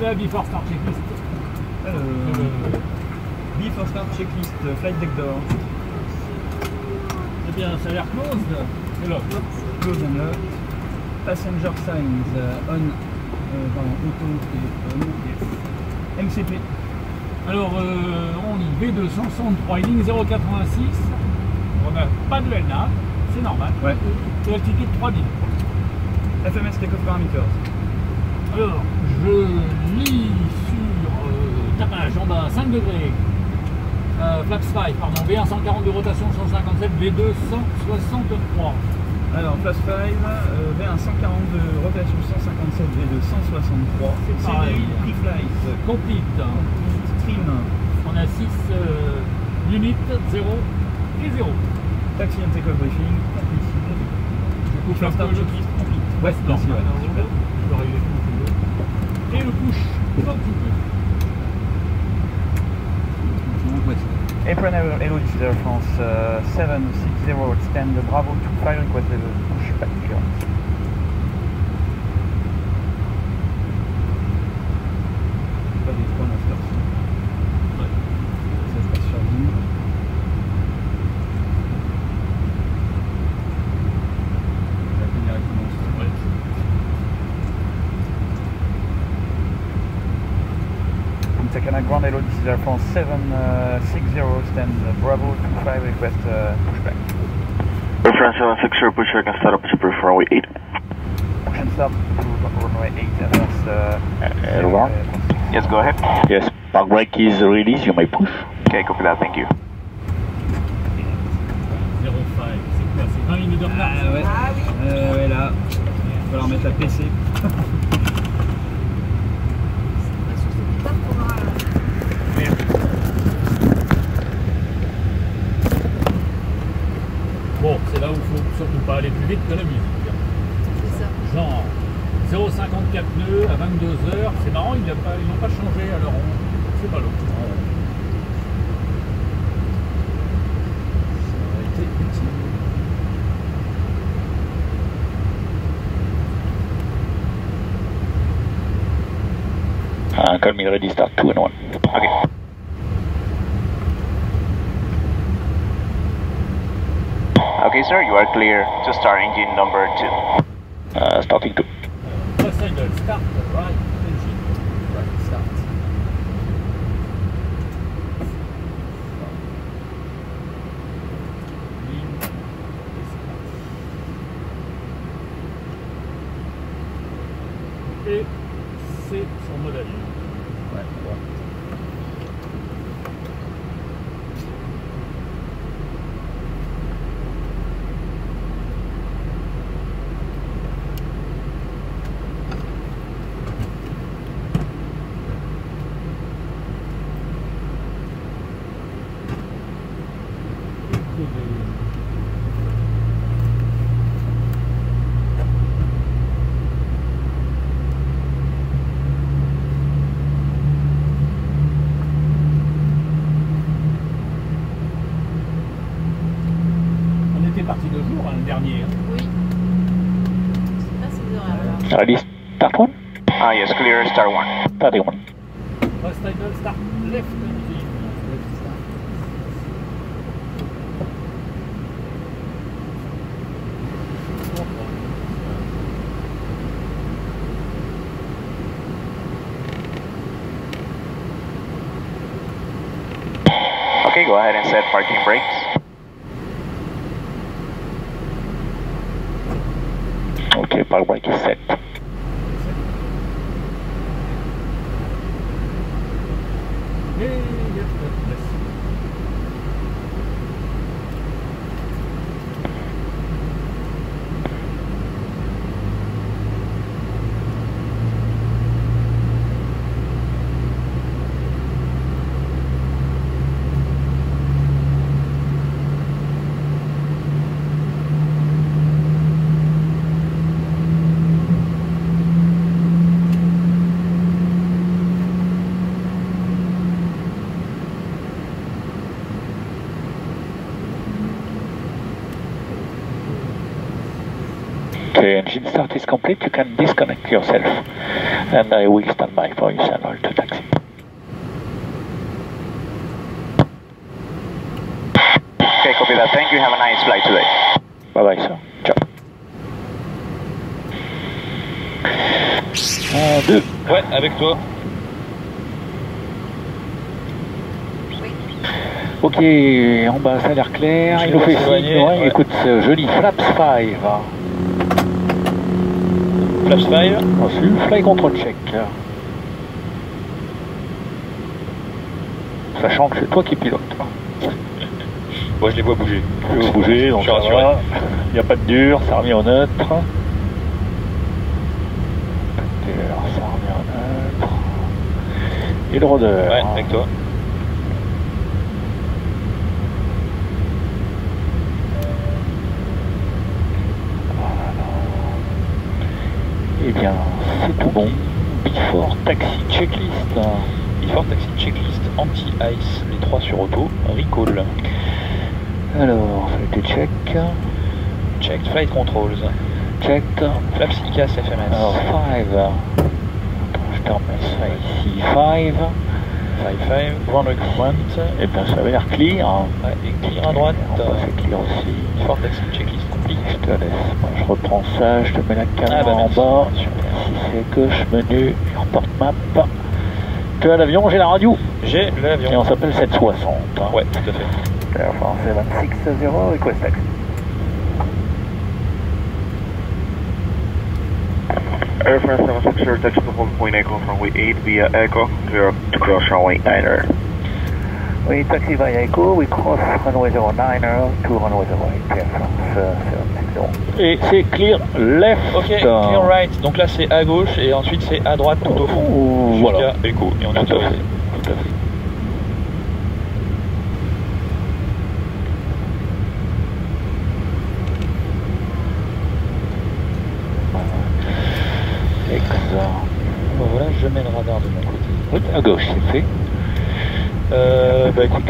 la Before Start Checklist. Before Start Checklist, Flight Deck Door. Eh bien, ça a l'air closed. Et là, Close and lock. Passenger signs, on, pardon, auto et on. Yes. MCP. alors, on lit V263, ligne 086. On n'a pas de LNAV, c'est normal. Ouais. Et altitude 3000. FMS Takeoff Parameters. Alors, je lis sur tapage en bas 5 degrés. Flaps 5, pardon, V1 140 de rotation 157, V2 163. Alors, Flash 5, V1 140 de rotation 157, V2 163. C'est pareil. Pre-flight. Complete. Stream. On a 6 units, 0 et 0. Taxi and takeoff briefing. Completed. Je coupe Before Start Checklist. Complete. Ouais, Non, merci, ouais. Super. je vais régler tout ce que je veux. Et le push, comme tu veux. Apron Hello, this is Air France 760, stand Bravo to fire request level, push back clearance. Pas des trois dans cette Ouais. ça se passe sur ligne. Ça fait directement au sol. Ouais. Takana Ground Hello, this is Air France 760, stand Bravo to fire request pushback. Air France 760, pushback and start up to proof runway 8. And start to runway 8, Air France. Wrong. Yes, go ahead. Yes, park brake is released, you may push. Okay, copy that, thank you. 0,5, c'est quoi? C'est 20 minutes de retard? Ah ouais, Ah oui. ouais là, il va falloir mettre la PC. Bon, c'est là où il faut surtout pas aller plus vite que la musique. C'est ça. Genre 0,54 nœuds à 22 heures. C'est marrant, ils n'ont pas changé à leur rond. C'est pas l'autre. Ça aurait été utile. Call me ready, start 2 and 1. Okay. Okay, sir, you are clear to start engine number 2. Starting 2. First angle, start, right, engine. Right, start. Et c'est son mode avion. Ouais, droit. On était parti 2 jours, hein, le dernier. Hein. Oui. C'est pas ces horaires-là. Ready, start 1. Ah, yes, clear, start 1. Starting 1. First angle, start, left engine. Okay, go ahead and set parking brakes. Okay, park brake is set. Okay, engine start is complete, you can disconnect yourself. And I will stand by for your channel to taxi. Okay, copy that. Thank you. Have a nice flight today. Bye bye, sir. Ciao. 1, 2. Ouais, avec toi. Ok, en bas ça a l'air clair, il nous fait signe, ouais. Écoute ce joli Flaps 5. Flaps 5. Ensuite, fly control check. Sachant que c'est toi qui pilotes. Moi je les vois bouger. Je les vois bouger, donc je suis rassuré. Il n'y a pas de dur, ça remet au neutre. Ça remet au neutre. Et le rôdeur. Ouais, avec toi. Eh bien, c'est tout bon. Before taxi checklist. Before taxi checklist, anti-ice, les 3 sur auto, recall. Alors, ça a été check. Checked, flight controls. Checked. Flaps ICAS FMS. Alors, 5. Attends, je te remets ça ici. 5. 5, ground recruitment. Eh bien, ça avait l'air clear. Ouais, et clear à droite. C'est clear aussi. Before taxi checklist complete. Je te laisse. Moi, je reprends ça, je te mets la caméra en bas. Si c'est gauche, menu, report map. Tu as l'avion, j'ai la radio. J'ai l'avion. Et on s'appelle 760. Ouais, tout à fait. Air France 760, request taxi. Air France 760, taxi to Hong Point Echo from runway 8 via Echo, clear to cross runway 9er. Oui, taxi via Echo, we cross runway 09er to runway 08, Air France 760. Et c'est clear left. Ok, clear right, donc là c'est à gauche et ensuite c'est à droite tout au fond. Voilà. Echo, et on est autorisé. Tout à fait. Voilà, je mets le radar de mon côté. Oui, à gauche, c'est fait. Bah écoute,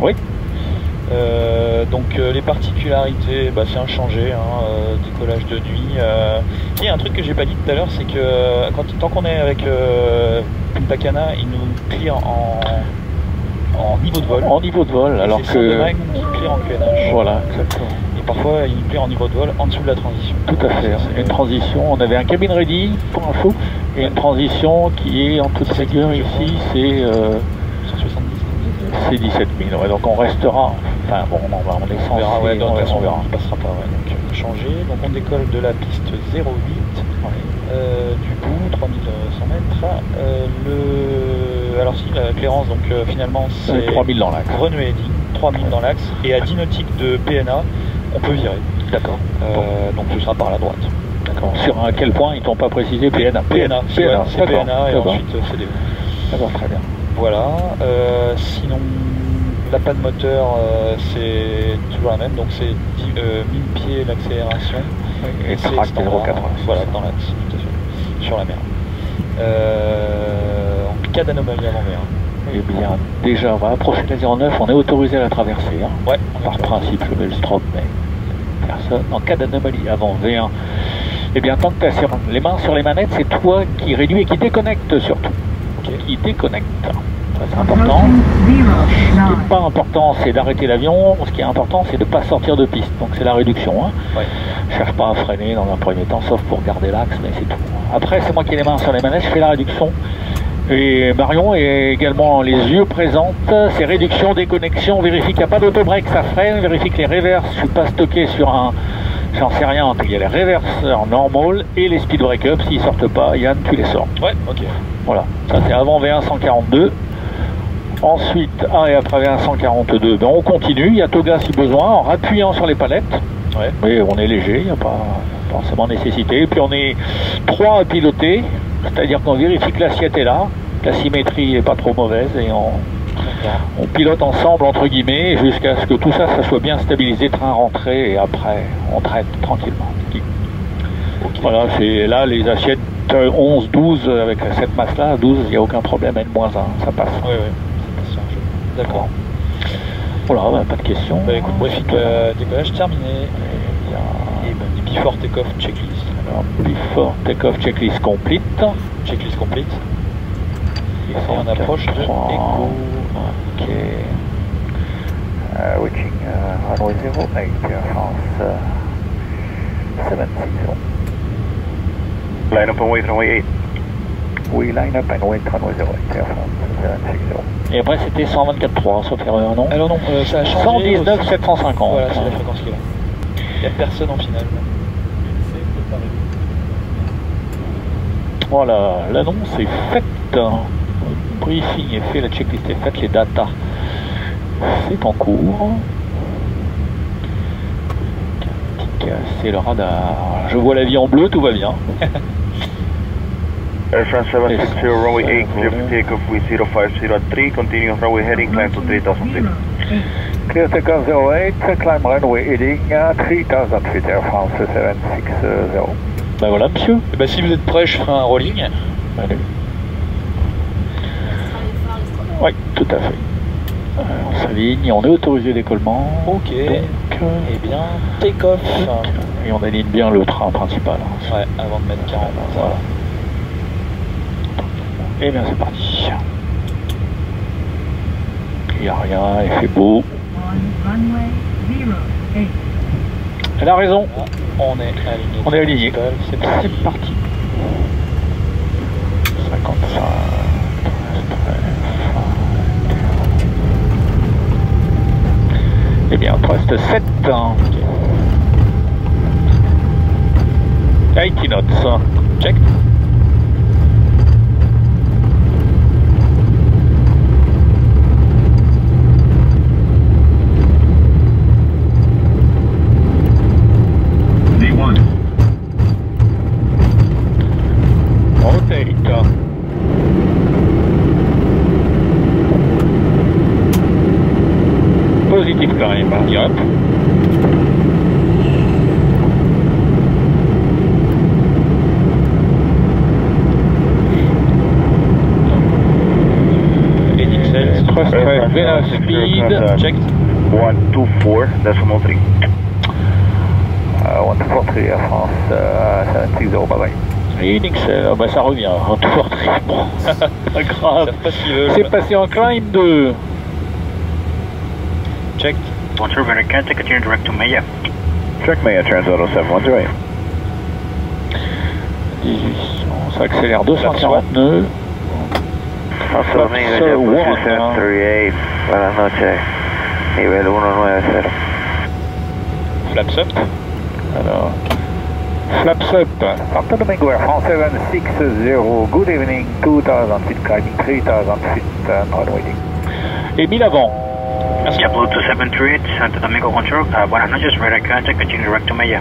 oui. Donc les particularités, bah, c'est inchangé, hein, décollage de nuit. Il y a un truc que j'ai pas dit tout à l'heure, c'est que tant qu'on est avec Punta Cana, il nous clear en niveau de vol. En niveau de vol, alors que... C'est qui clear en QNH. Voilà, exactement. Parfois, il nous plaît en niveau de vol en dessous de la transition. Tout à fait. Une transition, on avait un cabin ready pour info, et une transition qui est en toute rigueur ici, c'est 170. C'est 17 000. Ouais, donc on restera. Enfin bon, on est censé. On verra, ouais, donc, on verra. Il passera pas. Ouais, donc changer. Donc on décolle de la piste 08 du bout, 3100 mètres. Alors si la clairance, donc finalement c'est 3000 dans l'axe. Run heading, 3000 dans l'axe, et à 10 nautiques de PNA. On peut virer. D'accord. Donc ce sera par la droite. D'accord. Sur à quel point ils t'ont pas précisé PNA. PNA, c'est PNA et ensuite CDO. D'accord, très bien. Voilà. Sinon, la panne moteur, c'est toujours la même. Donc c'est 1000 pieds l'accélération. Oui, et track 0,80. Voilà, dans l'axe, tout à fait. Sur la mer. En cas d'anomalie avant mer. Eh bien, déjà, on va approcher la 09, on est autorisé à la traverser. Hein. Ouais. Par principe, je mets le strobe, mais personne. En cas d'anomalie avant V1, eh bien, tant que tu as les mains sur les manettes, c'est toi qui réduis et qui déconnecte surtout. Okay. Qui déconnecte. Ça, c'est important. Ce qui n'est pas important, c'est d'arrêter l'avion. Ce qui est important, c'est de ne pas sortir de piste. Donc, c'est la réduction. Hein. Ouais. Cherche pas à freiner dans un premier temps, sauf pour garder l'axe, mais c'est tout. Après, c'est moi qui ai les mains sur les manettes, je fais la réduction. Et Marion est également les yeux présentes, c'est réduction, déconnexion, vérifie qu'il n'y a pas d'auto-break, ça freine, vérifie que les reverses, je ne suis pas stocké sur un, j'en sais rien, il y a les reverses en normal et les speed break-up, s'ils ne sortent pas, Yann, tu les sors. Ouais, ok. Voilà, ça c'est avant V1 142. Ensuite, et après V1 142, ben on continue, il y a toga si besoin, en appuyant sur les palettes. Ouais. Oui, on est léger, il n'y a pas forcément nécessité. Et puis on est 3 à piloter, c'est-à-dire qu'on vérifie que l'assiette est là, que la symétrie n'est pas trop mauvaise et on pilote ensemble entre guillemets jusqu'à ce que tout ça, ça soit bien stabilisé, train rentré et après on traite tranquillement. Okay. Voilà, c'est là les assiettes 11, 12 avec cette masse-là, 12, il n'y a aucun problème, N-1, ça passe. Oui, oui, ça passe. D'accord. Voilà, bah, pas de questions. Bah écoute, briefing décollage terminé. Et before take-off checklist. Alors, before takeoff checklist complete. Checklist complete. Et on approche de Echo. Ok. Reaching runway 08, Air France 760. Line up and wait, runway 8. We line up and wait, runway 08, Air France 760. Et après c'était 124.3, sauf erreur, non? Alors non, ça a changé. 119 750. Voilà, c'est la fréquence qui est là. Il n'y a personne en finale. Voilà, l'annonce est faite. Le briefing est fait, la checklist est faite, les datas. C'est en cours. C'est le radar. Je vois la vie en bleu, tout va bien. Air France 760, runway 8, clear for takeoff with 0503, continue on runway heading, climb to 3000 feet. Clear takeoff 08, climb runway heading 3000 feet, Air France 760. Ben voilà, monsieur. Et bah, si vous êtes prêt, je ferai un rolling. Allez. Oui, tout à fait. On s'aligne, on est autorisé d'écollement. Ok. Donc, et bien, take-off. Et on aligne bien le train principal. Ouais, avant de mettre 40. Voilà. Et bien c'est parti. Il n'y a rien, il fait beau. Elle a raison. On est aligné. On est aligné. C'est parti. 55. Eh bien, il reste 7. 80 knots. Check. Positive climb, yep. Thrust rate, Vela speed, checked. 124, decimal 3. 124, Air France 760, bye bye. Et Nixel, bah ça revient, un tour très bon. Pas grave. C'est passé en climb 2. Checked. One turbine, continue direct to Maya. Check Maya, Transauto 710. 1800, ça accélère 240 nœuds. Salomé, Air 738, buenas noches. Nivel 190. Flaps up. Alors, flaps up. Santo Domingo, Air France 760, good evening, 2000 feet climbing, 3000 feet runway. Et 1000 avant. JetBlue 2738, Santo Domingo Control, buenas noches, radar contact, continue direct to Maya.